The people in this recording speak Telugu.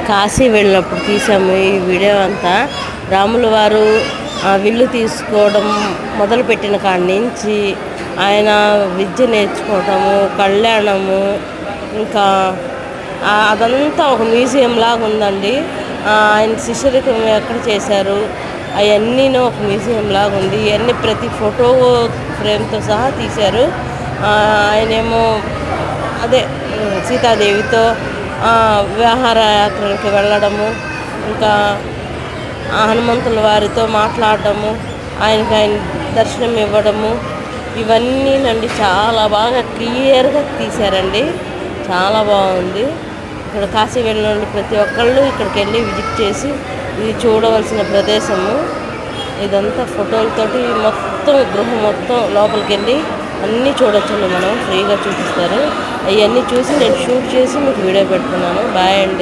కాశీ వెళ్ళినప్పుడు తీసాము ఈ వీడియో అంతా. రాముల వారు విల్లు తీసుకోవడం మొదలుపెట్టిన కాడి నుంచి ఆయన విద్య నేర్చుకోవటము, కళ్యాణము, ఇంకా అదంతా ఒక మ్యూజియం లాగా ఉందండి. ఆయన శిష్యరికం ఎక్కడ చేశారు అవన్నీను ఒక మ్యూజియం లాగా ఉంది. ఇవన్నీ ప్రతి ఫోటో ఫ్రేమ్తో సహా తీశారు. ఆయనేమో అదే సీతాదేవితో విహారయాత్రలకు వెళ్ళడము, ఇంకా హనుమంతుల వారితో మాట్లాడటము, ఆయన దర్శనం ఇవ్వడము, ఇవన్నీ నండి చాలా బాగా క్లియర్గా తీశారండి. చాలా బాగుంది. ఇక్కడ కాశీ వెళ్ళిన వాళ్ళు ప్రతి ఒక్కళ్ళు ఇక్కడికి వెళ్ళి విజిట్ చేసి ఇది చూడవలసిన ప్రదేశము. ఇదంతా ఫోటోలతోటి మొత్తం గృహం మొత్తం లోపలికి వెళ్ళి అన్నీ చూడొచ్చండి. మనం ఫ్రీగా చూపిస్తారు. అవన్నీ చూసి నేను షూట్ చేసి మీకు వీడియో పెడుతున్నాను. బాయ్ అండి.